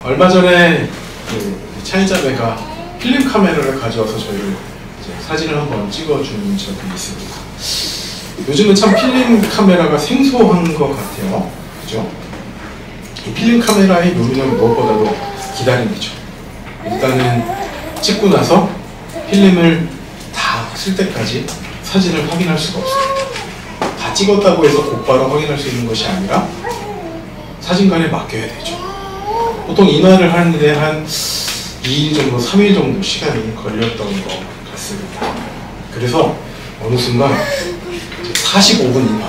얼마 전에 그 차이자매가 필름 카메라를 가져와서 저희를 사진을 한번 찍어준 적이 있습니다. 요즘은 참 필름 카메라가 생소한 것 같아요. 그죠? 이 필름 카메라의 묘미는 무엇보다도 기다림이죠. 일단은 찍고 나서 필름을 다 쓸 때까지 사진을 확인할 수가 없어요. 다 찍었다고 해서 곧바로 확인할 수 있는 것이 아니라 사진관에 맡겨야 되죠. 보통 인화를 하는데 한 2일 정도, 3일 정도 시간이 걸렸던 것 같습니다. 그래서 어느 순간 45분 인화,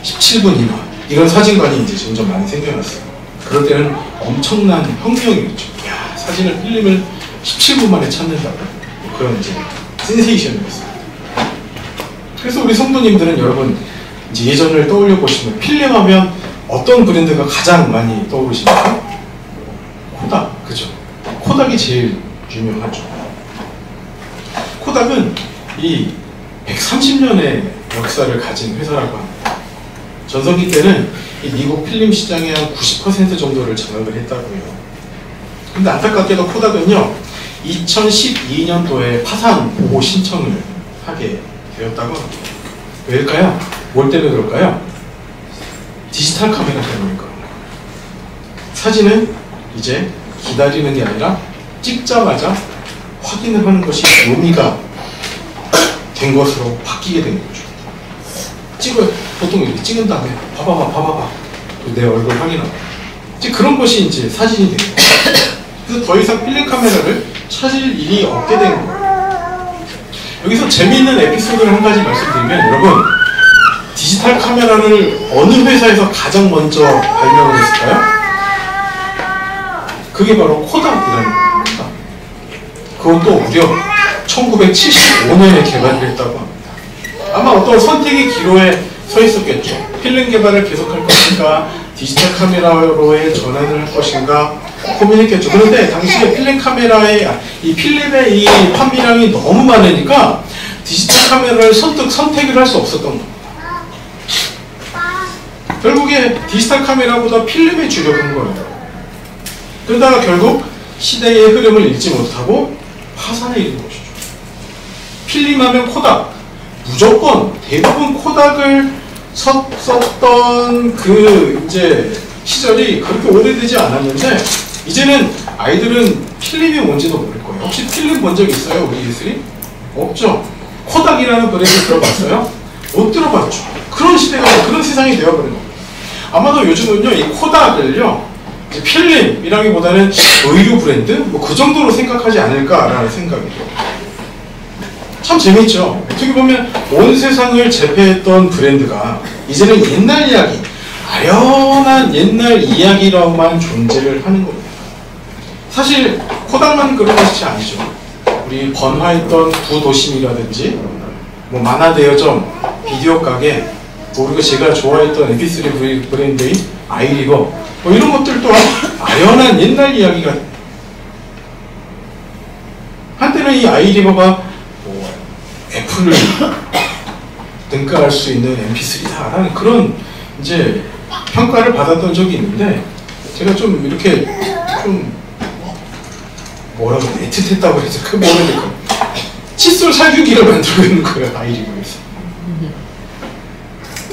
17분 인화 이런 사진관이 이제 점점 많이 생겨났어요. 그럴 때는 엄청난 혁명이었죠. 야, 사진을 필름을 17분 만에 찾는다고? 그런 이제 센세이션이었어요. 그래서 우리 성도님들은 여러분 이제 예전을 떠올려 보시면 필름하면 어떤 브랜드가 가장 많이 떠오르십니까? 코닥, 그죠? 코닥이 제일 유명하죠. 코닥은 이 130년의 역사를 가진 회사라고 합니다. 전성기 때는 이 미국 필름 시장의 한 90% 정도를 장악을 했다고요. 근데 안타깝게도 코닥은요, 2012년도에 파산 보고 신청을 하게 되었다고 합니다. 왜일까요? 뭘 때문에 그럴까요? 디지털 카메라 때문일 겁니다. 사진은 이제 기다리는 게 아니라 찍자마자 확인을 하는 것이 묘미가 된 것으로 바뀌게 된 거죠. 보통 이렇게 찍은 다음에 봐봐봐 내 얼굴 확인하고 이제 그런 것이 이제 사진이 된 거예요. 그래서 더 이상 필름 카메라를 찾을 일이 없게 된 거예요. 여기서 재미있는 에피소드를 한 가지 말씀드리면, 여러분 디지털 카메라를 어느 회사에서 가장 먼저 발명을 했을까요? 그게 바로 코닥이라는 겁니다. 그것도 무려 1975년에 개발을 했다고 합니다. 아마 어떤 선택의 기로에 서 있었겠죠. 필름 개발을 계속할 것인가, 디지털 카메라로의 전환을 할 것인가 고민했겠죠. 그런데 당시에 필름 카메라의 이 필름의 이 판매량이 너무 많으니까 디지털 카메라를 선택을 할 수 없었던 겁니다. 결국에 디지털 카메라보다 필름에 주력한 거예요. 그러다가 결국 시대의 흐름을 읽지 못하고 파산에 이른 것이죠. 필름하면 코닥, 무조건 대부분 코닥을 썼던 그 이제 시절이 그렇게 오래되지 않았는데, 이제는 아이들은 필름이 뭔지도 모를 거예요. 혹시 필름 본 적 있어요? 우리 예술이? 없죠? 코닥이라는 브랜드 들어봤어요? 못 들어봤죠. 그런 시대가, 그런 세상이 되어버린 겁니다. 아마도 요즘은요, 이 코닥을요, 이제 필름이라기보다는 의류 브랜드? 뭐 그 정도로 생각하지 않을까라는 생각이 들어요. 참 재밌죠? 어떻게 보면 온 세상을 제패했던 브랜드가 이제는 옛날 이야기, 아련한 옛날 이야기로만 존재를 하는 겁니다. 사실 코닥만 그런 것이 아니죠. 우리 번화했던 구도심이라든지 뭐 만화대여점, 비디오 가게, 그리고 제가 좋아했던 mp3 브랜드인 아이리버, 뭐 이런 것들 또한 아련한 옛날 이야기가, 한때는 이 아이리버가 뭐 애플을 등가할 수 있는 mp3다라는 그런 이제 평가를 받았던 적이 있는데, 제가 좀 이렇게 좀 뭐라고 애틋했다고 해서 그 뭐라 해야 될까, 칫솔 살균기를 만들고 있는 거예요, 아이리버에서.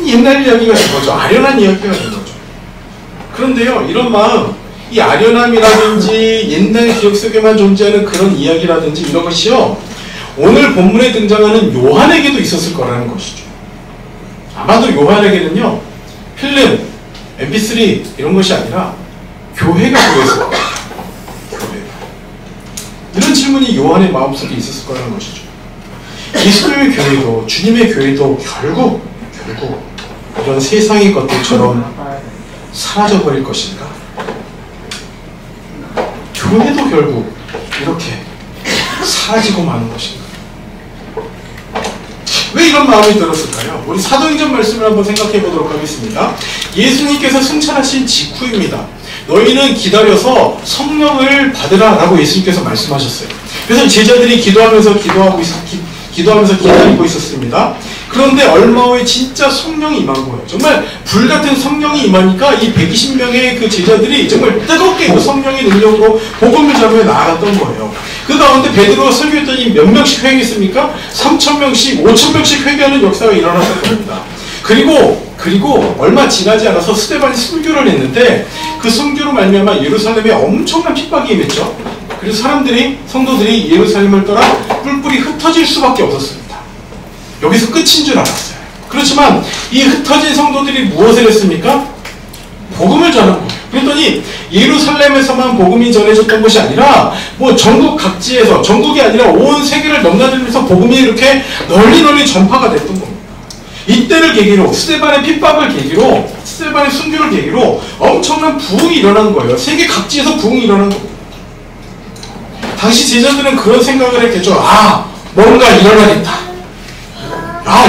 옛날 이야기가 된 거죠. 아련한 이야기가 된 거죠. 그런데요, 이런 마음, 이 아련함이라든지 옛날 기억 속에만 존재하는 그런 이야기라든지 이런 것이요, 오늘 본문에 등장하는 요한에게도 있었을 거라는 것이죠. 아마도 요한에게는요, 필름, mp3 이런 것이 아니라 교회가 그랬을 거예요. 교회가. 이런 질문이 요한의 마음속에 있었을 거라는 것이죠. 예수님의 교회도, 주님의 교회도 결국 이런 세상의 것들처럼 사라져버릴 것인가? 교회도 결국 이렇게 사라지고 마는 것인가? 왜 이런 마음이 들었을까요? 우리 사도행전 말씀을 한번 생각해 보도록 하겠습니다. 예수님께서 승천하신 직후입니다. 너희는 기다려서 성령을 받으라 라고 예수님께서 말씀하셨어요. 그래서 제자들이 기도하면서 기다리고 있었습니다. 그런데 얼마 후에 진짜 성령이 임한 거예요. 정말 불같은 성령이 임하니까 이 120명의 그 제자들이 정말 뜨겁게 그 성령의 능력으로 복음을 전하며 나아갔던 거예요. 그 가운데 베드로가 설교했더니 몇 명씩 회개했습니까? 3,000명씩, 5,000명씩 회개하는 역사가 일어났을 겁니다. 그리고 얼마 지나지 않아서 스데반이 순교를 했는데 그 순교로 말미암아 예루살렘에 엄청난 핍박이 임했죠. 그래서 성도들이 예루살렘을 떠나 뿔뿔이 흩어질 수밖에 없었습니다. 여기서 끝인 줄 알았어요. 그렇지만 이 흩어진 성도들이 무엇을 했습니까? 복음을 전한 거예요. 그랬더니 예루살렘에서만 복음이 전해졌던 것이 아니라 뭐 전국 각지에서, 전국이 아니라 온 세계를 넘나들면서 복음이 이렇게 널리 전파가 됐던 겁니다. 이때를 계기로, 스데반의 핍박을 계기로, 스데반의 순교를 계기로 엄청난 부흥이 일어난 거예요. 세계 각지에서 부흥이 일어난 겁니다. 당시 제자들은 그런 생각을 했겠죠. 뭔가 일어나겠다.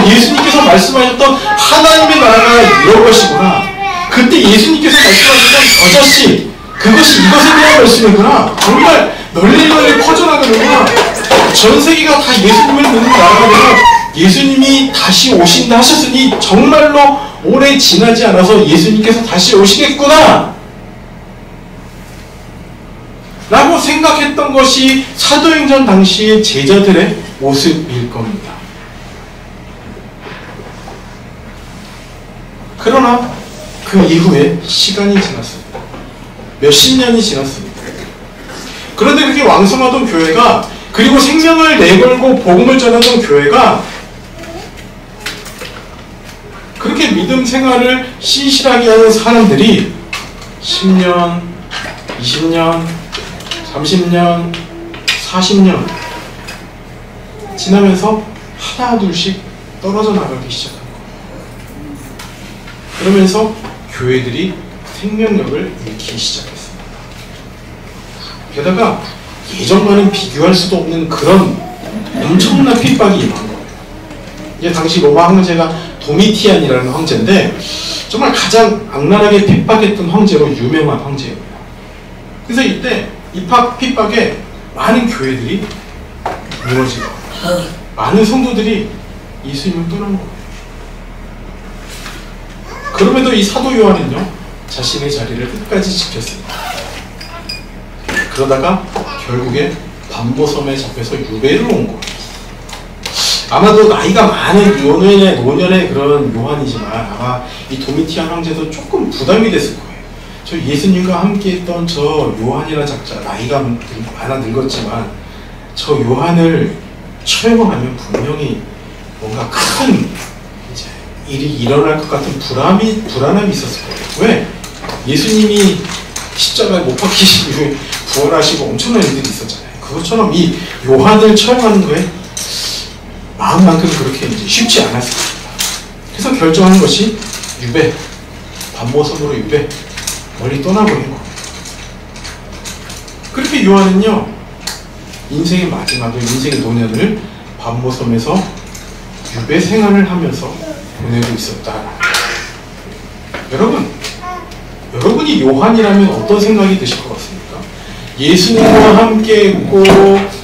예수님께서 말씀하셨던 하나님의 나라가 이런 것이구나. 그때 예수님께서 말씀하셨던 저자씨, 그것이 이것에 대한 말씀이구나. 정말 널리 퍼져나가는구나. 전 세계가 다 예수님을 믿는 나라가 되고 예수님이 다시 오신다 하셨으니 정말로 오래 지나지 않아서 예수님께서 다시 오시겠구나 라고 생각했던 것이 사도행전 당시의 제자들의 모습일 겁니다. 그러나 그 이후에 시간이 지났습니다. 몇십 년이 지났습니다. 그런데 그렇게 왕성하던 교회가, 그리고 생명을 내걸고 복음을 전하던 교회가 그렇게 믿음 생활을 신실하게 하는 사람들이 10년, 20년, 30년, 40년 지나면서 하나 둘씩 떨어져 나가기 시작합니다. 그러면서 교회들이 생명력을 잃기 시작했습니다. 게다가 예전과는 비교할 수도 없는 그런 엄청난 핍박이 임한 거예요. 이제 당시 로마 황제가 도미티안이라는 황제인데 정말 가장 악랄하게 핍박했던 황제로 유명한 황제예요. 그래서 이때 이 핍박에 많은 교회들이 무너지고 많은 성도들이 예수님을 떠난 거예요. 그럼에도 이 사도 요한은요, 자신의 자리를 끝까지 지켰습니다. 그러다가 결국에 반모섬에 잡혀서 유배를 온 거예요. 아마도 나이가 많은 노년의 그런 요한이지만 아마 이 도미티안 황제도 조금 부담이 됐을 거예요. 저 예수님과 함께 했던 저 요한이라는 작자, 나이가 많아 늙었지만 저 요한을 처형하면 분명히 뭔가 큰 일이 일어날 것 같은 불안함이 있었을 거예요. 왜? 예수님이 십자가에 못 박히신 이후에 부활하시고 엄청난 일들이 있었잖아요. 그것처럼 이 요한을 처형하는 거에 마음만큼 그렇게 이제 쉽지 않았을 겁니다. 그래서 결정하는 것이 유배, 반모섬으로 유배, 멀리 떠나버린 겁니다. 그렇게 요한은요, 인생의 마지막을, 인생의 노년을 반모섬에서 유배 생활을 하면서 보내고 있었다. 여러분이 요한이라면 어떤 생각이 드실 것 같습니까? 예수님과 함께 했고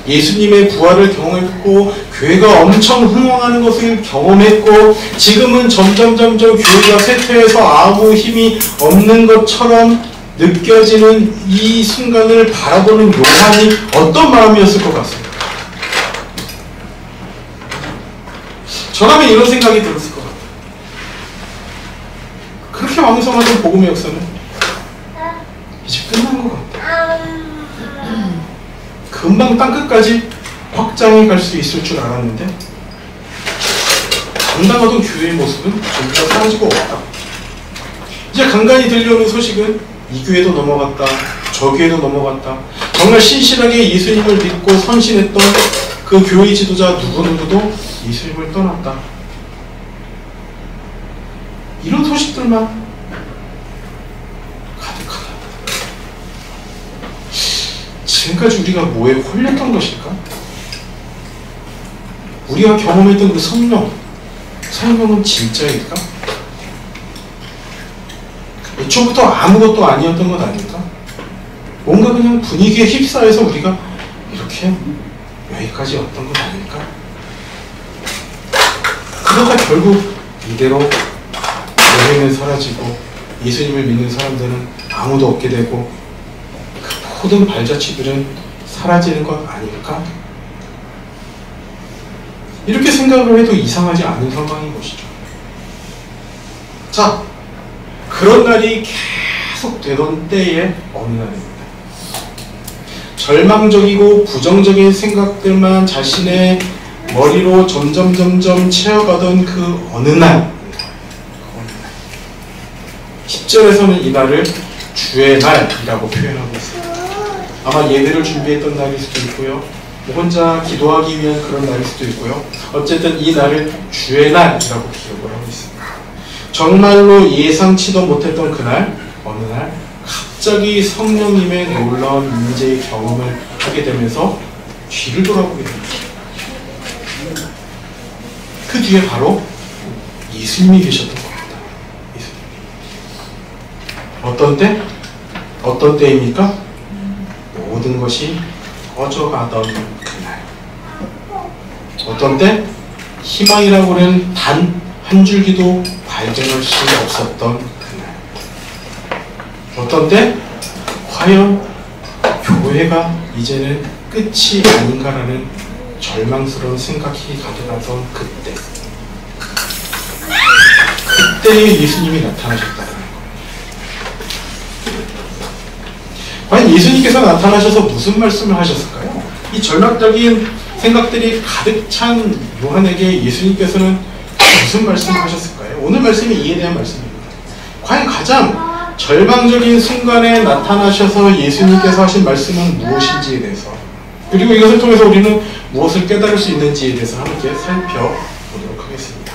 예수님의 부활을 경험했고 교회가 엄청 흥왕하는 것을 경험했고 지금은 점점 교회가 쇠퇴해서 아무 힘이 없는 것처럼 느껴지는 이 순간을 바라보는 요한이 어떤 마음이었을 것 같습니까? 저라면 이런 생각이 들었을 것 같아요. 그렇게 왕성하던 복음의 역사는 이제 끝난 것 같아요. 금방 땅끝까지 확장해 갈 수 있을 줄 알았는데 당당하던 교회의 모습은 전부 다 사라지고 없다. 이제 간간히 들려오는 소식은 이 교회도 넘어갔다, 저 교회도 넘어갔다, 정말 신실하게 예수님을 믿고 선신했던 그 교회 지도자 누구누구도 예수님을 떠났다. 이런 소식들만 가득하다. 지금까지 우리가 뭐에 홀렸던 것일까? 우리가 경험했던 그 성령은 진짜일까? 애초부터 아무것도 아니었던 것 아닐까? 뭔가 그냥 분위기에 휩싸여서 우리가 이렇게 여기까지 왔던 것 아닐까? 그러다 결국 이대로 여행은 사라지고 예수님을 믿는 사람들은 아무도 없게 되고 그 모든 발자취들은 사라지는 것 아닐까? 이렇게 생각을 해도 이상하지 않은 상황인 것이죠. 자, 그런 날이 계속 되던 때의 어느 날입니다. 절망적이고 부정적인 생각들만 자신의 머리로 점점 채워가던 그 어느 날, 10절에서는 이 날을 주의 날이라고 표현하고 있습니다. 아마 예배를 준비했던 날일 수도 있고요, 혼자 기도하기 위한 그런 날일 수도 있고요. 어쨌든 이 날을 주의 날이라고 기억을 하고 있습니다. 정말로 예상치도 못했던 그날, 어느 날 갑자기 성령님의 놀라운 임재의 경험을 하게 되면서 뒤를 돌아보게 됩니다. 그 뒤에 바로 예수님이 계셨던 겁니다. 예수님. 어떤 때? 어떤 때입니까? 모든 것이 꺼져가던 그날. 어떤 때? 희망이라고 하는 단 한 줄기도 발견할 수 없었던 그날. 어떤 때? 과연 교회가 이제는 끝이 아닌가라는 절망스러운 생각이 가져가던 그때. 그때에 예수님이 나타나셨다는 거예요. 과연 예수님께서 나타나셔서 무슨 말씀을 하셨을까요? 이 절망적인 생각들이 가득 찬 요한에게 예수님께서는 무슨 말씀을 하셨을까요? 오늘 말씀이 이에 대한 말씀입니다. 과연 가장 절망적인 순간에 나타나셔서 예수님께서 하신 말씀은 무엇인지에 대해서, 그리고 이것을 통해서 우리는 무엇을 깨달을 수 있는지에 대해서 함께 살펴보도록 하겠습니다.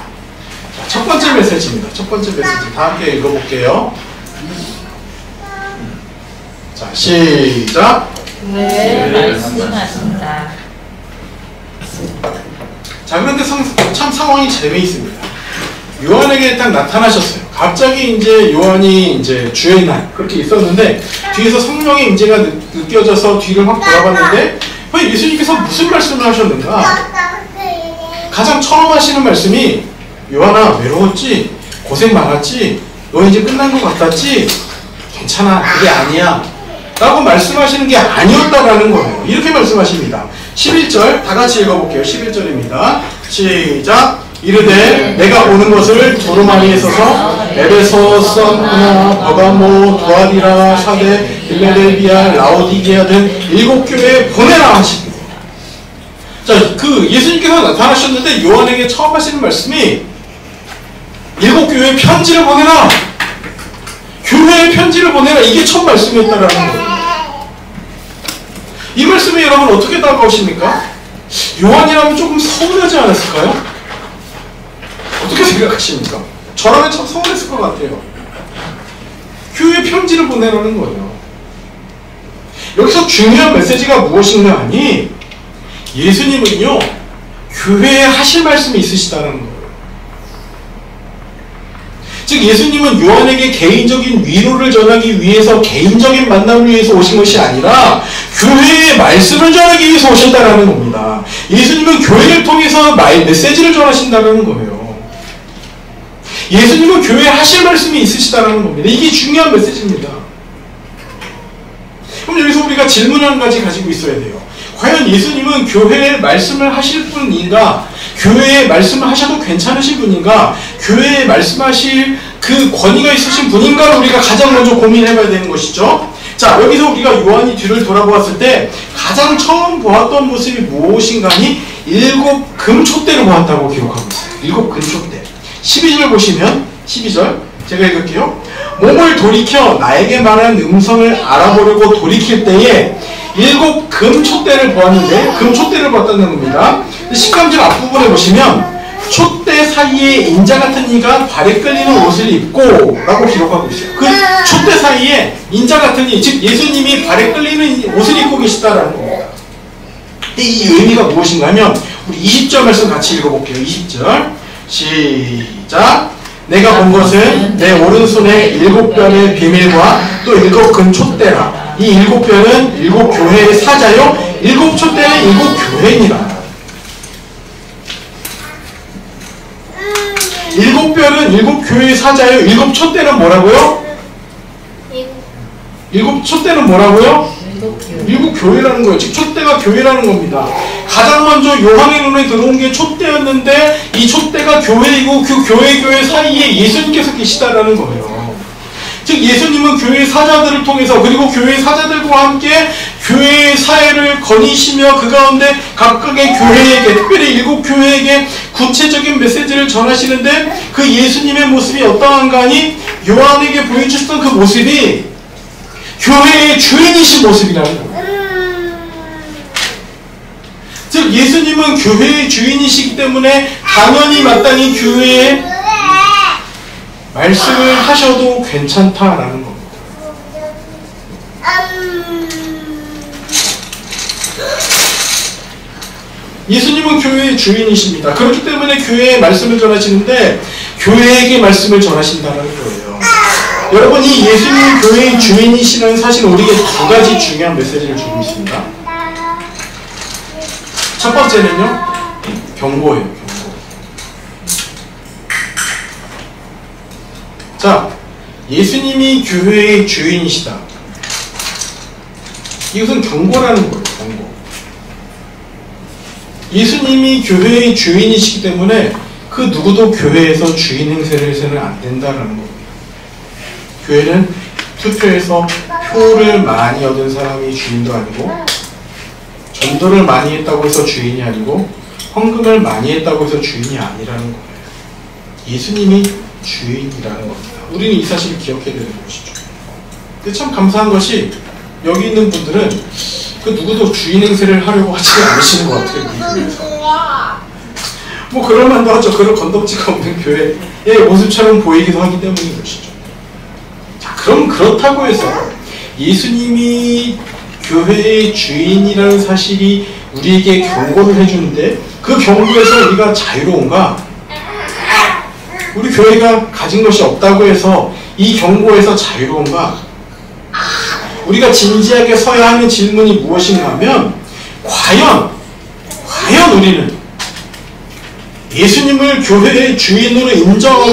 자, 첫 번째 메시지입니다. 첫 번째 메시지 다 함께 읽어볼게요. 자, 시작. 네, 말씀하신다. 자, 그런데 참 상황이 재미있습니다. 요한에게 딱 나타나셨어요. 갑자기 이제 요한이 이제 주의 날 그렇게 있었는데 뒤에서 성령의 임재가 느껴져서 뒤를 확 돌아봤는데 왜 예수님께서 무슨 말씀을 하셨는가? 가장 처음 하시는 말씀이 요한아, 외로웠지? 고생 많았지? 너 이제 끝난 것 같았지? 괜찮아, 그게 아니야 라고 말씀하시는 게 아니었다라는 거예요. 이렇게 말씀하십니다. 11절 다 같이 읽어볼게요. 11절입니다. 시작. 이르되 내가 오는 것을 두루마리에 써서 에베소, 스무나, 버가모, 두아디라, 사데, 빌레델비아, 라오디게아 등 7교회에 보내라 하십니다. 자, 그 예수님께서 나타나셨는데 요한에게 처음 하시는 말씀이 7교회에 편지를 보내라, 교회에 편지를 보내라, 이게 첫 말씀이었다라는 거예요. 이 말씀이 여러분 어떻게 다가오십니까? 요한이라면 조금 서운하지 않았을까요? 어떻게 생각하십니까? 저라면 참 서운했을 것 같아요. 교회에 편지를 보내라는 거예요. 여기서 중요한 메시지가 무엇인가 하니 예수님은요, 교회에 하실 말씀이 있으시다는 거예요. 즉 예수님은 요한에게 개인적인 위로를 전하기 위해서, 개인적인 만남을 위해서 오신 것이 아니라 교회의 말씀을 전하기 위해서 오셨다는 겁니다. 예수님은 교회를 통해서 메시지를 전하신다는 거예요. 예수님은 교회에 하실 말씀이 있으시다는 겁니다. 이게 중요한 메시지입니다. 그럼 여기서 우리가 질문 한 가지 가지고 있어야 돼요. 과연 예수님은 교회에 말씀을 하실 분인가? 교회에 말씀을 하셔도 괜찮으신 분인가? 교회에 말씀하실 그 권위가 있으신 분인가를 우리가 가장 먼저 고민해봐야 되는 것이죠. 자, 여기서 우리가 요한이 뒤를 돌아보았을 때 가장 처음 보았던 모습이 무엇인가 하니 7 금촛대를 보았다고 기록하고 있어요. 7 금촛대. 12절 보시면, 12절 제가 읽을게요. 몸을 돌이켜 나에게 말한 음성을 알아보려고 돌이킬 때에 7 금촛대를 보았는데, 금촛대를 보았다는 겁니다. 13절 앞부분에 보시면 촛대 사이에 인자 같은 이가 발에 끌리는 옷을 입고 라고 기록하고 있어요. 그 촛대 사이에 인자 같은 이, 즉 예수님이 발에 끌리는 옷을 입고 계시다라는 겁니다. 이 의미가 무엇인가 하면 우리 20절 말씀 같이 읽어볼게요. 20절 시작. 내가 본 것은 내 오른손에 7변의 비밀과 또 7 금촛대라. 이 7변은 7 교회의 사자요 7 촛대는 7 교회니라. 특별은 일곱 교회의 사자예요. 일곱 촛대는 뭐라고요? 일곱 촛대는 뭐라고요? 일곱 교회라는 거예요. 즉 촛대가 교회라는 겁니다. 가장 먼저 요한의 눈에 들어온 게 촛대였는데 이 촛대가 교회이고 그 교회 사이에 예수님께서 계시다라는 거예요. 즉 예수님은 교회의 사자들을 통해서 그리고 교회의 사자들과 함께 교회의 사회를 거니시며 그 가운데 각각의 교회에게 특별히 일곱 교회에게 구체적인 메시지를 전하시는데 그 예수님의 모습이 어떠한가 하니 요한에게 보여주셨던 그 모습이 교회의 주인이신 모습이라는 거예요. 즉 예수님은 교회의 주인이시기 때문에 당연히 마땅히 교회에 말씀을 하셔도 괜찮다라는 겁니다. 예수님은 교회의 주인이십니다. 그렇기 때문에 교회에 말씀을 전하시는데 교회에게 말씀을 전하신다는 거예요. 여러분 이 예수님이 교회의 주인이시라는 사실 우리에게 두 가지 중요한 메시지를 주고 있습니다. 첫 번째는요. 경고예요. 경고. 자, 예수님이 교회의 주인이시다. 이것은 경고라는 거예요. 경고. 예수님이 교회의 주인이시기 때문에 그 누구도 교회에서 주인 행세를 해서는 안 된다는 겁니다. 교회는 투표에서 표를 많이 얻은 사람이 주인도 아니고 전도를 많이 했다고 해서 주인이 아니고 헌금을 많이 했다고 해서 주인이 아니라는 거예요. 예수님이 주인이라는 겁니다. 우리는 이 사실을 기억해야 되는 것이죠. 근데 참 감사한 것이 여기 있는 분들은 그 누구도 주인 행세를 하려고 하지 않으시는 것 같아요. 이 교회에서. 뭐 그럴만도 하죠. 그런 건덕지가 없는 교회의 모습처럼 보이기도 하기 때문인 것이죠. 자, 그럼 그렇다고 해서 예수님이 교회의 주인이라는 사실이 우리에게 경고를 해주는데 그 경고에서 우리가 자유로운가? 우리 교회가 가진 것이 없다고 해서 이 경고에서 자유로운가? 우리가 진지하게 서야 하는 질문이 무엇인가 하면 과연 우리는 예수님을 교회의 주인으로 인정하고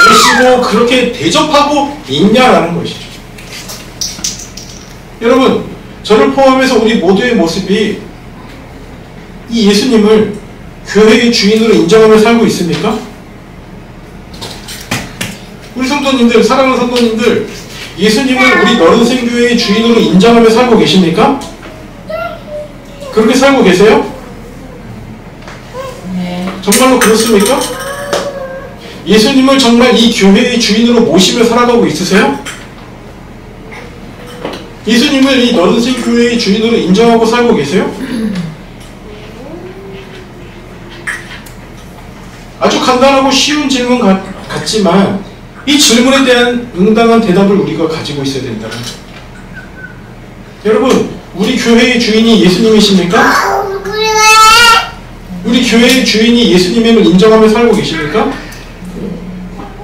계시고 그렇게 대접하고 있냐라는 것이죠. 여러분 저를 포함해서 우리 모두의 모습이 이 예수님을 교회의 주인으로 인정하며 살고 있습니까? 우리 성도님들, 사랑하는 성도님들, 예수님을 우리 너른생교회의 주인으로 인정하며 살고 계십니까? 그렇게 살고 계세요? 네. 정말로 그렇습니까? 예수님을 정말 이 교회의 주인으로 모시며 살아가고 있으세요? 예수님을 이 너른생교회의 주인으로 인정하고 살고 계세요? 아주 간단하고 쉬운 질문 같지만 이 질문에 대한 응당한 대답을 우리가 가지고 있어야 된다는 거예요. 여러분, 우리 교회의 주인이 예수님이십니까? 우리 교회의 주인이 예수님임을 인정하며 살고 계십니까?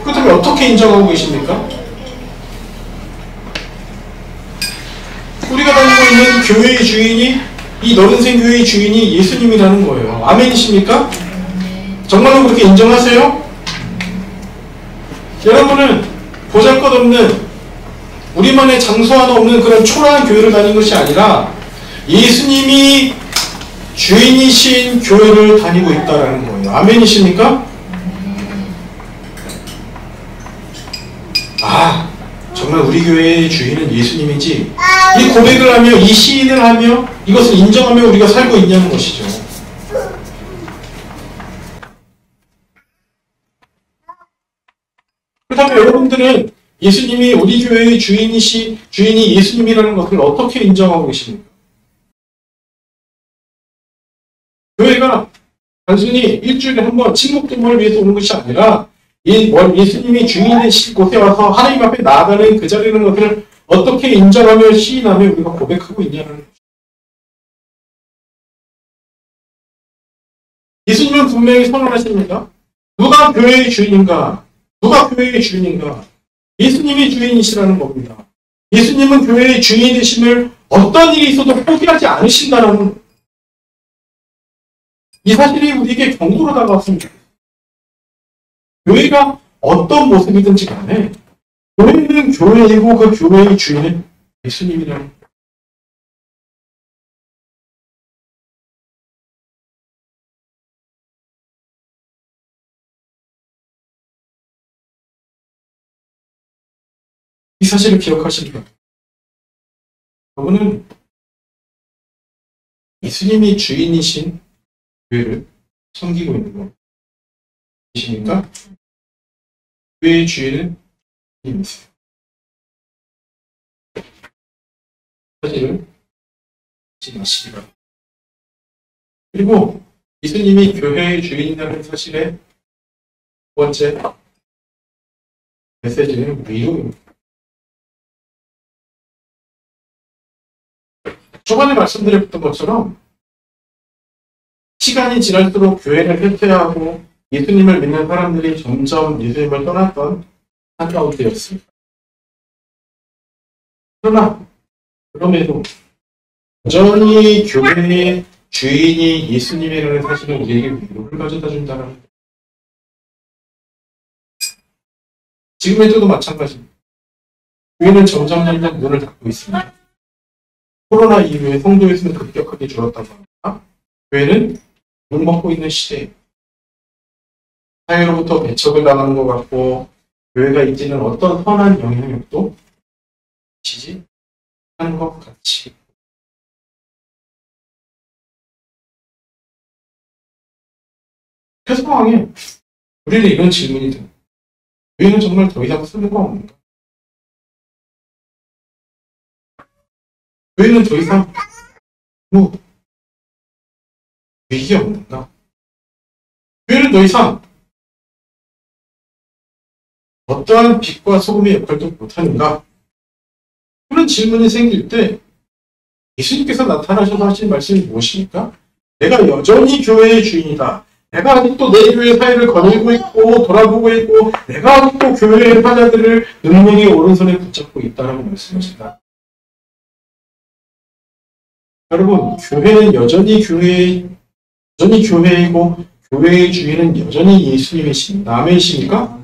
그렇다면 어떻게 인정하고 계십니까? 우리가 다니고 있는 교회의 주인이 이 너른생 교회의 주인이 예수님이라는 거예요. 아멘이십니까? 정말로 그렇게 인정하세요? 여러분은 보잘것없는 우리만의 장소 하나 없는 그런 초라한 교회를 다니는 것이 아니라 예수님이 주인이신 교회를 다니고 있다는 거예요. 아멘이십니까? 아, 정말 우리 교회의 주인은 예수님이지 이 고백을 하며 이 시인을 하며 이것을 인정하며 우리가 살고 있냐는 것이죠. 그렇다면 여러분들은 예수님이 우리 교회의 주인이 예수님이라는 것을 어떻게 인정하고 계십니까? 교회가 단순히 일주일에 한 번 친목도모를 위해서 오는 것이 아니라 예수님이 주인 되신 곳에 와서 하나님 앞에 나아가는 그 자리라는 것을 어떻게 인정하며 시인하며 우리가 고백하고 있냐는 것입니다. 예수님은 분명히 선언하십니다. 누가 교회의 주인인가? 누가 교회의 주인인가? 예수님이 주인이시라는 겁니다. 예수님은 교회의 주인 되심을 어떤 일이 있어도 포기하지 않으신다는 겁니다. 이 사실이 우리에게 경고로 다가왔습니다. 교회가 어떤 모습이든지 간에 교회는 교회이고 그 교회의 주인은 예수님이라는 거예요. 이 사실을 기억하시기 바랍니다. 여러분은 예수님이 주인이신 교회를 섬기고 있는 것이십니까? 교회의 주인은 예수님이세요. 사실을 잊지 마시기 바랍니다. 그리고 예수님이 교회의 주인이라는 사실의 두 번째 메시지는 위로입니다. 초반에 말씀드렸던 것처럼 시간이 지날수록 교회를 회퇴하고 예수님을 믿는 사람들이 점점 예수님을 떠났던 한 가운데였습니다. 그러나 그럼에도 여전히 교회의 주인이 예수님이라는 사실은 우리에게 위로를 가져다 준다는 거예요. 지금에도 마찬가지입니다. 교회는 점점 문을 닫고 있습니다. 코로나 이후에 성도의 수는 급격하게 줄었다고 합니다. 교회는 욕먹고 있는 시대에 사회로부터 배척을 당하는 것 같고 교회가 이제는 어떤 선한 영향력도 미치지 않는 것 같이 그 상황에 우리는 이런 질문이 듭니다. 교회는 정말 더 이상 쓸모가 없는가? 교회는 더 이상 위기가 없는가? 교회는 더 이상 어떠한 빛과 소금의 역할도 못하는가? 그런 질문이 생길 때 예수님께서 나타나셔서 하신 말씀이 무엇입니까? 내가 여전히 교회의 주인이다. 내가 아직도 내 교회 사회를 거닐고 있고 돌아보고 있고 내가 아직도 교회의 사자들을 능력의 오른손에 붙잡고 있다라고 말씀하신다. 여러분, 교회는 여전히 교회이고 교회의 주인은 여전히 예수님이십니다. 아멘이십니까?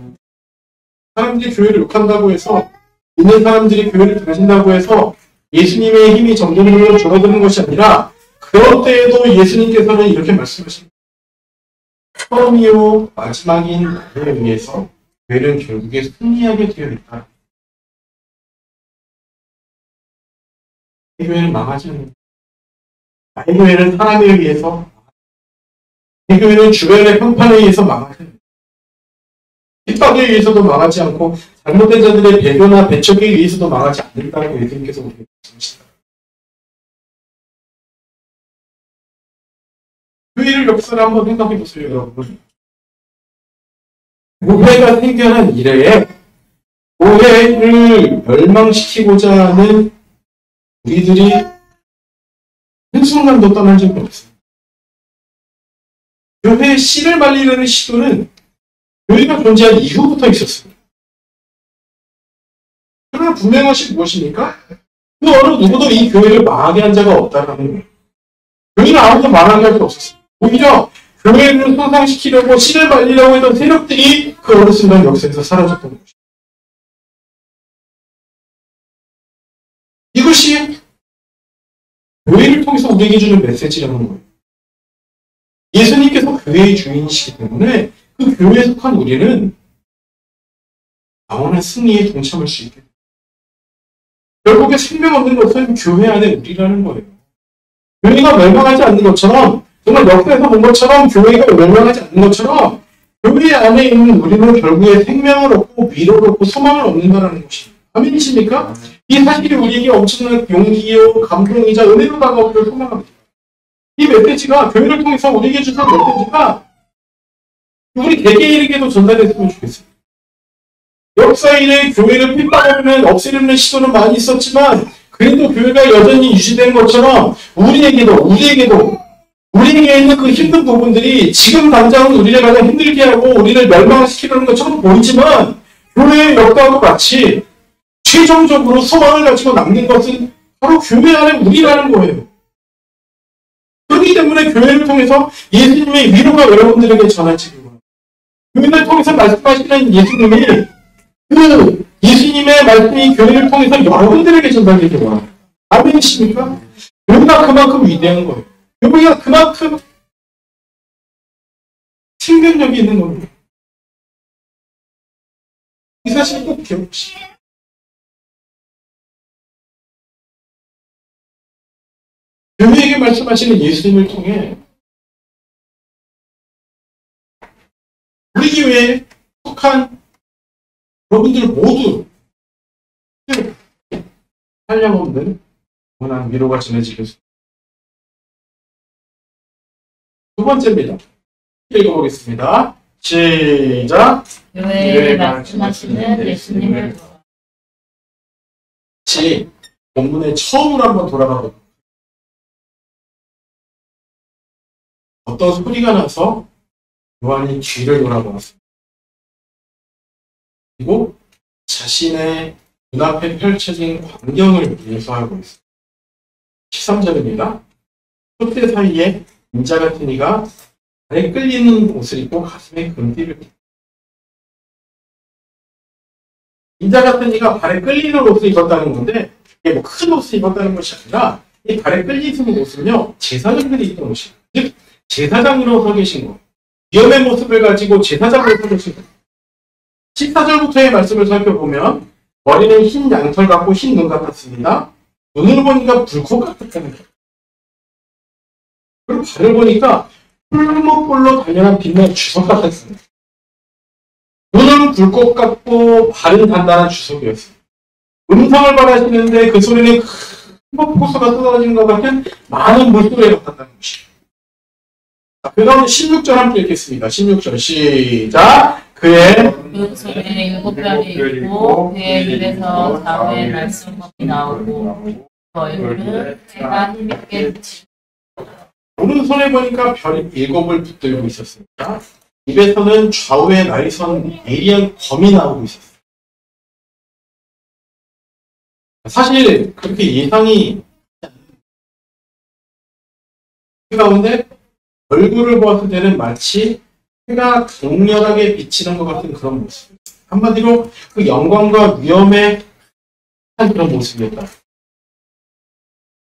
사람들이 교회를 욕한다고 해서 있는 사람들이 교회를 가진다고 해서 예수님의 힘이 점점 줄어드는 것이 아니라 그럴 때에도 예수님께서는 이렇게 말씀하십니다. 처음이요 마지막인 나에 의해서 교회는 결국에 승리하게 되어 있다. 이 교회는 망하지 않는다. 나의 교회는 사람에 의해서, 이 교회는 주변의 평판에 의해서 망하지 않는다. 핍박에 의해서도 망하지 않고 잘못된 자들의 배교나 배척에 의해서도 망하지 않는다고 예수님께서 우리에게 말씀하시다. 교회를 역사를 한번 생각해 보세요, 여러분. 교회가 생겨난 이래에 교회를 멸망시키고자 하는 우리들이 한순간도 떠난 적이 없습니다. 교회의 씨를 말리려는 시도는 교회가 존재한 이후부터 있었습니다. 그러나 분명한 것이 무엇입니까? 그 어느 누구도 이 교회를 망하게 한 자가 없다는 거예요. 교회는 아무도 망하게 할 수 없었습니다. 오히려 교회를 손상시키려고 씨를 말리려고 했던 세력들이 그 어느 순간 역사에서 사라졌던 것입니다. 이것이 교회를 통해서 우리에게 주는 메시지라는 거예요. 예수님께서 교회의 주인이시기 때문에 그 교회에 속한 우리는 영원한 승리에 동참할 수 있게 됩니다. 결국에 생명 없는 것은 교회 안에 우리라는 거예요. 교회가 멸망하지 않는 것처럼 정말 역사에서 본 것처럼 교회가 멸망하지 않는 것처럼 교회 안에 있는 우리는 결국에 생명을 얻고 위로를 얻고 소망을 얻는다는 것입니다. 아멘이십니까? 이 사실이 우리에게 엄청난 용기요 감동이자 은혜로 다가오기를 소망합니다. 이 메시지가 교회를 통해서 우리에게 주는 메시지가 우리 개개인에게도 전달됐으면 좋겠습니다. 역사 이래 교회를 핍박하면 없애려는 시도는 많이 있었지만 그래도 교회가 여전히 유지된 것처럼 우리에게 있는 그 힘든 부분들이 지금 당장은 우리를 가장 힘들게 하고 우리를 멸망시키려는 것처럼 보이지만 교회의 역사와 같이 최종적으로 소망을 가지고 남는 것은 바로 교회 안에 우리라는 거예요. 그렇기 때문에 교회를 통해서 예수님의 위로가 여러분들에게 전해지는 거예요. 교회를 통해서 말씀하시는 예수님이 그 예수님의 말씀이 교회를 통해서 여러분들에게 전달되게 와. 아멘이십니까? 교회가 그만큼 위대한 거예요. 교회가 그만큼 생명력이 있는 겁니다. 이 사실 꼭 기억하시고. 교회에게 말씀하시는 예수님을 통해 우리 교회에 속한 여러분들 모두 한량없는 원한 위로가 전해지겠습니다. 두 번째입니다. 읽어보겠습니다. 시작. 교회에 말씀하시는 예수님을 같이 본문의 처음으로 한번 돌아가 볼게요. 어떤 소리가 나서 요한이 뒤를 돌아보았습니다. 그리고 자신의 눈앞에 펼쳐진 광경을 묘사하고 있습니다. 13절입니다. 촛대 사이에 인자 같은 이가 발에 끌리는 옷을 입고 가슴에 금띠를 띠. 인자 같은 이가 발에 끌리는 옷을 입었다는 건데 이게 뭐 큰 옷을 입었다는 것이 아니라 이 발에 끌리는 옷은요 제사장들이 입던 옷이에요. 즉 제사장으로 서 계신 거. 위험의 모습을 가지고 제사장으로 서 계신 거. 14절부터의 말씀을 살펴보면 머리는 흰 양털 같고 흰 눈 같았습니다. 눈을 보니까 불꽃 같았다는 거예요. 그리고 발을 보니까 뿔로 단련한 빛나는 주석 같았습니다. 눈은 불꽃 같고 발은 단단한 주석이었습니다. 음성을 발하시는데 그 소리는 큰 폭포수가 쏟아지는 것 같은 많은 물소리에 같았다는 것이에요. 그 다음 16절 함께 읽겠습니다. 16절 시작. 그의 그 손에 7별이 있고 그의 입에서 좌우의 말씀법이 나오고 그 얼굴은 해가 힘있게 비치고 오른손에 보니까 별이 7을 붙들고 있었습니다. 입에서는 좌우의 날선 예리한 검이 나오고 있었어요. 사실 그렇게 예상이 그 가운데 얼굴을 보았을 때는 마치 해가 강렬하게 비치는 것 같은 그런 모습. 한마디로 그 영광과 위엄의 그런 모습이었다.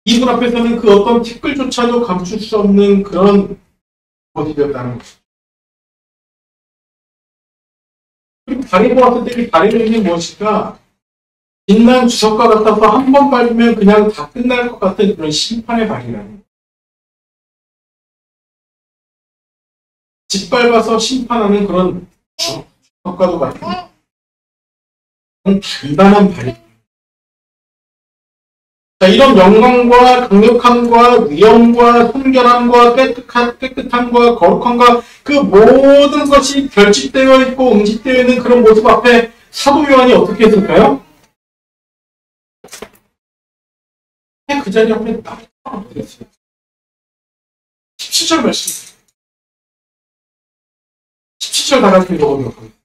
이분 앞에서는 그 어떤 티끌조차도 감출 수 없는 그런 모습이었다는 것입니다. 그리고 발에 보았을 때 이 발에 있는 무엇인가 빛난 주석과 같아서 한 번 밟으면 그냥 다 끝날 것 같은 그런 심판의 발이라는 거예요. 짓밟아서 심판하는 그런 주석과도 같은 그런 단단한 발이. 자, 이런 영광과 강력함과 위엄과 순결함과 깨끗함과 거룩함과 그 모든 것이 결집되어 있고 응집되어 있는 그런 모습 앞에 사도 요한이 어떻게 했을까요? 그 자리 앞에 딱 그랬어요. 17절 말씀. 17절 다 같이 읽어보도록 하겠습니다.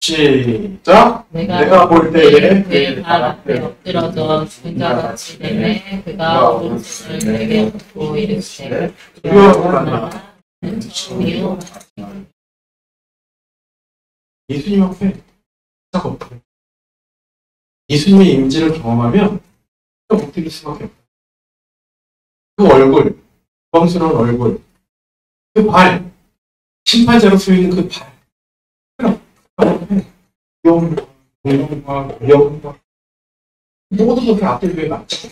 시작. 내가 볼 때에 그의 발 앞에 엎드러져 죽은 자같이 되매 그가 오른손을 내게 얹고 이르시되 두려워하라. 주여 예수님 앞에 자가 없다. 예수님의 임재를 경험하면 못 드릴 수밖에 없다. 그 얼굴, 영광스러운 얼굴, 그 발, 심판자로 서 있는 그 발, 위험과 공경과 위험과 모든 것을 앞들고에 맞죠.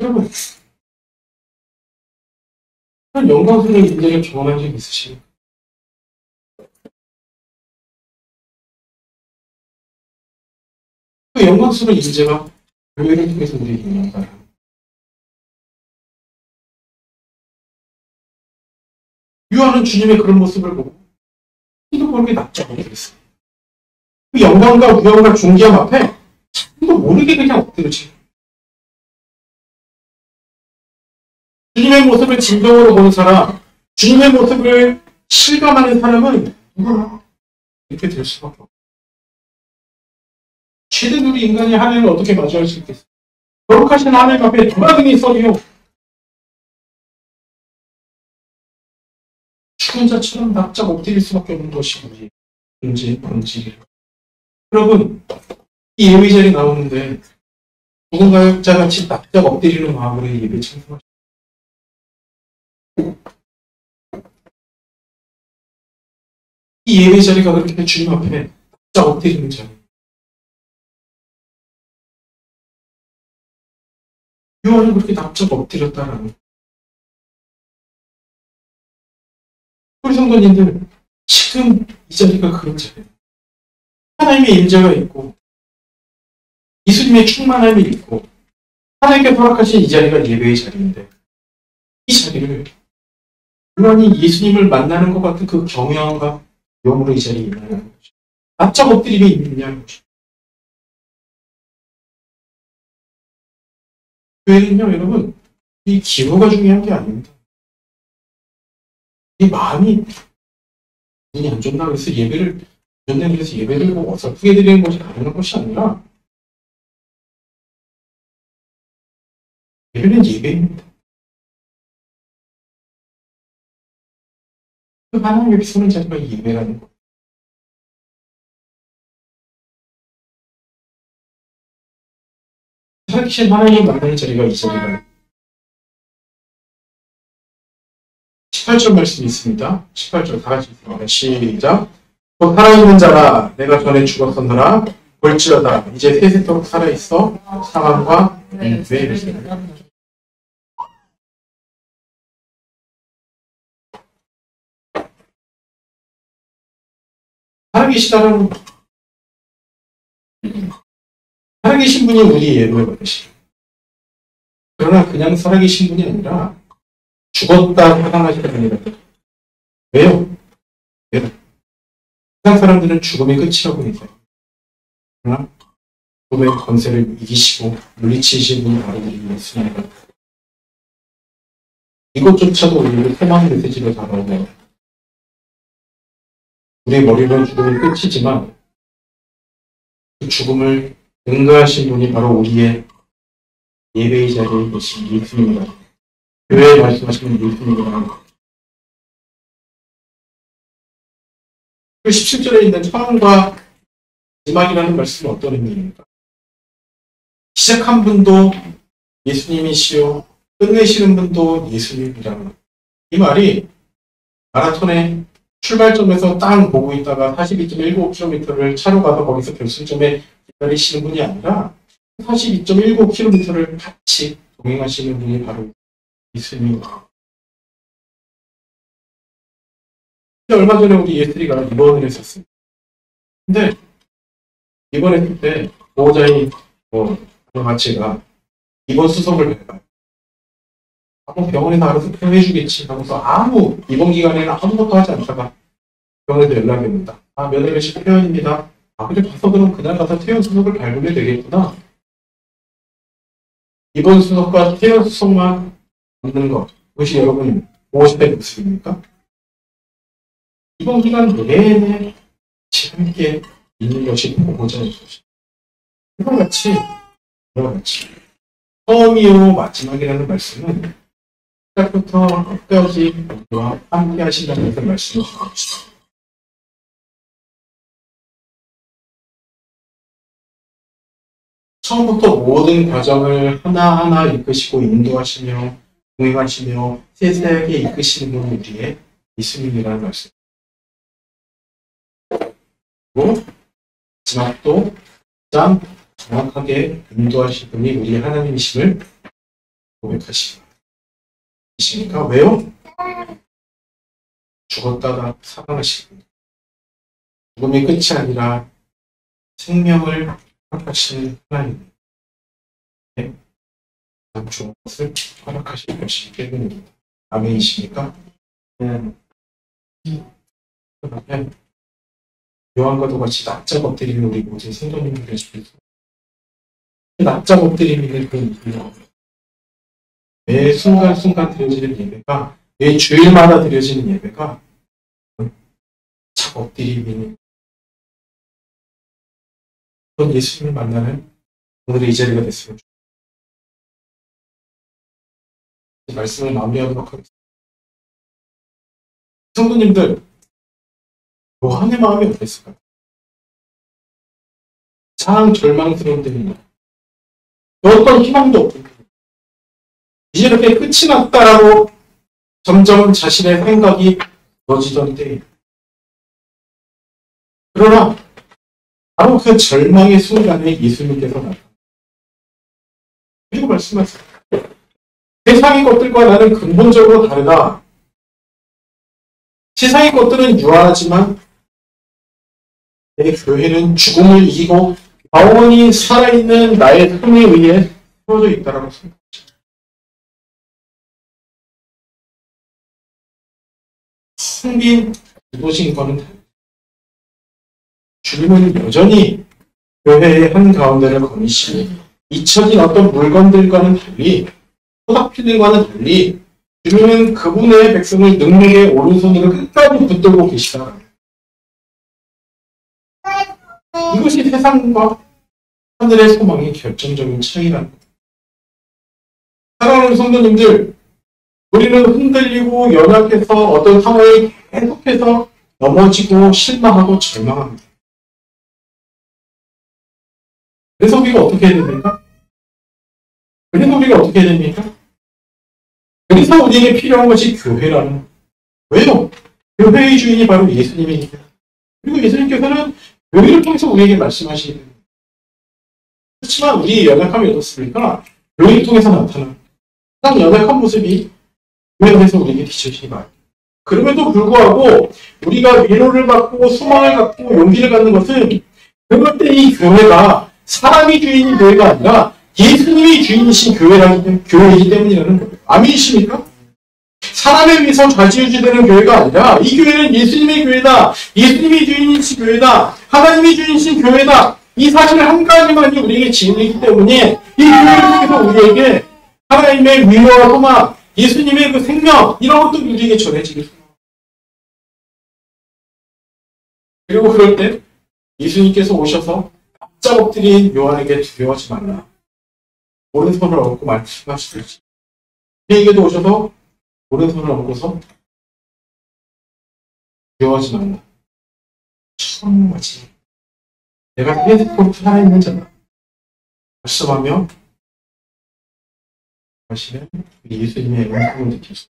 여러분, 그런 영광스러운 임재를 경험한 적이 있으십니까? 그 영광스러운 임재가 교회를 통해서 우리에게 있는가? 요한은 주님의 그런 모습을 보고 자기도 모르게 납작하게 됐어요. 그 영광과 위엄과 존귀함 앞에 자기도 모르게 그냥 엎드려지. 주님의 모습을 진정으로 보는 사람, 주님의 모습을 실감하는 사람은 이렇게 될 수밖에 없어요. 최대 우리 인간이 하나님을 어떻게 마주할 수 있겠어요? 거룩하신 하나님 앞에 누가 등이 서리요? 자처럼 납작 엎드릴 수밖에 없는 것이 우리 본질. 여러분, 이 예배 자리 나오는데 누군가요? 자같이 납작 엎드리는 마음으로 예배 참석하십시오. 이 예배 자리가 그렇게 주님 앞에 납작 엎드리는 자리. 요한은 그렇게 납작 엎드렸다라는 거예요. 우리 성도님들, 지금 이 자리가 그런 자리예요. 하나님의 임재가 있고 예수님의 충만함이 있고 하나님께 허락하신 이 자리가 예배의 자리인데 이 자리를 요한이 예수님을 만나는 것 같은 그 경외함과 염으로 이 자리에 있느냐는 것이죠. 납작 엎드림이 있느냐는 것이죠. 교회는요, 여러분, 이 기호가 중요한 게 아닙니다. 이 마음이 눈이 안 좋나 그래서 예배를 그래서 예배를 뭐 어설프게 드리는 것이 다른 것이 아니라 예배는 예배입니다. 그 하나님 옆에 서는 자리가 예배라는 거예요. 살아계신 하나님 만나는 자리가 이 자리라는 거예요. 18절 말씀이 있습니다. 18절 다 같이 읽어요. 시작. 또 살아있는 자라 내가 전에 죽었었느라 볼지어다 이제 세세토록 살아있어 사망과 인수에 살아계시다는 살아계신 분이 우리 예배를 받으시고 그러나 그냥 살아계신 분이 아니라 죽었다 살아나신 분이다. 왜요? 세상 사람들은 죽음의 끝이라고 믿어요. 그러나 죽음의 권세를 이기시고 물리치신 분이 바로 우리 예수님입니다. 이것조차도 우리를 소망 메시지로 다가오며 우리 머리로는 죽음이 끝이지만 그 죽음을 능가하신 분이 바로 우리의 예배의 자리에 계신 예수님입니다. 교회에 말씀하시는 예수님입니다. 그 17절에 있는 처음과 마지막이라는 말씀은 어떤 의미입니까? 시작한 분도 예수님이시요 끝내시는 분도 예수님이라는 이 말이 마라톤의 출발점에서 땅 보고 있다가 42.19km를 차로 가서 거기서 결승점에 기다리시는 분이 아니라 42.19km를 같이 동행하시는 분이 바로 예수님입니다. 얼마 전에 우리 예슬이가 입원을 했었어요. 근데 입원했을 때 보호자인 같이가 입원 수속을 해봐요. 병원에서 알아서 퇴원해주겠지 하고서 입원 기간에는 아무것도 하지 않다가 병원에서 연락이 옵니다. 몇 월며칠 퇴원입니다. 그래 가서 그럼 그날 가서 퇴원 수속을 밟으면 되겠구나. 입원 수속과 퇴원 수속만 받는 것, 그것이 여러분 무엇의 모습입니까? 이번 기간 내내 함께 있는 것이 보호자인 것입니다. 이와 같이 처음이요 마지막이라는 말씀은 시작부터 끝까지 우리와 함께 하신다는 것을 말씀을 주십니다. 처음부터 모든 과정을 하나하나 이끄시고 인도하시며 동행하시며 세세하게 이끄시는 분이 우리의 예수님이라는 말씀. 그리고 마지막도 가장 정확하게 인도하실 분이 우리 하나님이심을 고백하십니다. 이십니까? 왜요? 죽었다가 살아나신 분. 죽음의 끝이 아니라 생명을 허락하시는 하나님. 가장 좋은 것을 허락하실 것이기 때문입니다. 아멘이십니까? 그러면 요한과도 같이 납작 엎드리는 우리 모든 성도님들 되시면서 납작 엎드리는 그 이유는 매 순간순간 드려지는 예배가 매 주일마다 드려지는 예배가 납작 엎드리는 그런 예수님을 만나는 오늘의 이 자리가 됐으면 좋겠습니다. 말씀을 마무리하도록 하겠습니다. 성도님들, 요한의 마음이 어땠을까요? 가장 절망스러운 때입니다. 어떤 희망도 없고 이제 이렇게 끝이 났다라고 점점 자신의 생각이 멀어지던 때에 그러나 바로 그 절망의 순간에 예수님께서 나타나요. 그리고 말씀하세요. 세상의 것들과 나는 근본적으로 다르다. 세상의 것들은 유한하지만 내 교회는 죽음을 이기고 영원히 살아있는 나의 손에 의해 세워져 있다라고 생각합니다. 숨긴 도신과는 다릅니다. 주님은 여전히 교회의 한가운데를 거니시고 잊혀진 어떤 물건들과는 달리 토닥필들과는 달리 주님은 그분의 백성을 능력의 오른손으로 끝까지 붙들고 계시다. 이것이 세상과 하늘의 소망의 결정적인 차이라는 겁니다. 사랑하는 성도님들, 우리는 흔들리고 연약해서 어떤 상황에 계속해서 넘어지고 실망하고 절망합니다. 그래서 우리가 어떻게 해야 됩니까? 그래서 우리에게 필요한 것이 교회라는 거예요. 왜요? 교회의 주인이 바로 예수님입니다. 그리고 예수님께서는 교회를 통해서 우리에게 말씀하시게 됩니다. 그렇지만 우리의 연약함이 어떻습니까? 교회를 통해서 나타나는 가장 연약한 모습이 교회 안에서 우리에게 비춰지기 바랍니다. 그럼에도 불구하고 우리가 위로를 받고 소망을 갖고 용기를 갖는 것은 그럴 때 이 교회가 사람이 주인인 교회가 아니라 예수님이 주인이신 교회이기 때문이라는 거예요. 아멘이십니까? 사람에 의해서 좌지우지되는 교회가 아니라 이 교회는 예수님의 교회다. 예수님이 주인이신 교회다. 하나님이 주인이신 교회다. 이 사실 한 가지만이 우리에게 진리이기 때문에 이 교회를 통해서 우리에게 하나님의 위로와 소망, 예수님의 그 생명 이런 것도 우리에게 전해지겠습니다. 그리고 그럴 때 예수님께서 오셔서 납작 엎드린 요한에게 두려워하지 말라. 오른손을 얹고 말씀하시듯이 우리에게도 오셔서 오른손을 얹고서 두려워하지 말라. 처음같이 내가 계속 살아있는 자다. 말씀하며 하시는 예수님의 음성을 느끼시고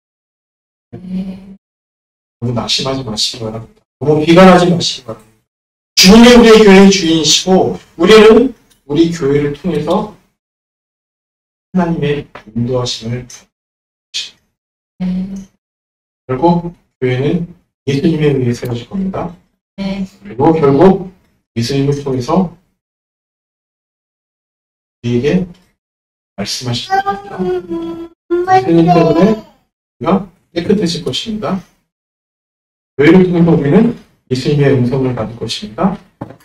너무 낙심하지 마시기 바랍니다. 너무 비관하지 마시기 바랍니다. 주님이 우리의 교회의 주인이시고 우리는 우리 교회를 통해서 하나님의 인도하심을 결국 교회는 예수님에 의해 세워질 겁니다. 그리고 결국 예수님을 통해서 우리에게 말씀하실 것입니다. 예수님 때문에 우리가 깨끗해질 것입니다. 교회를 통해서 우리는 예수님의 음성을 받을 것입니다.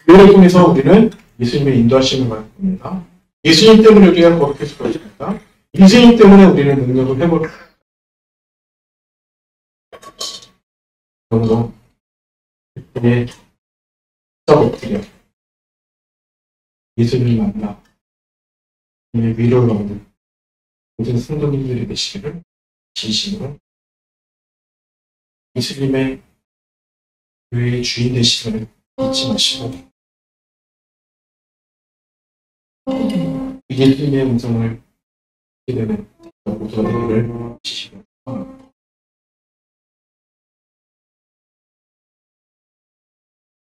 교회를 통해서 우리는 예수님의 인도하심을 받을 겁니다. 예수님 때문에 우리가 거룩해질 것입니다. 예수님 때문에 우리는 능력을 회복할 것입니다. 그러므로 그때에 엎드려 예수님을 만나 위로를 얻는 모든 성도님들이 되시기를 진심으로 예수님의 교회의 주인 되시기를 잊지 마시고 예수님의 음성을 듣게 되는 모든 은혜를 주시기 바랍니다.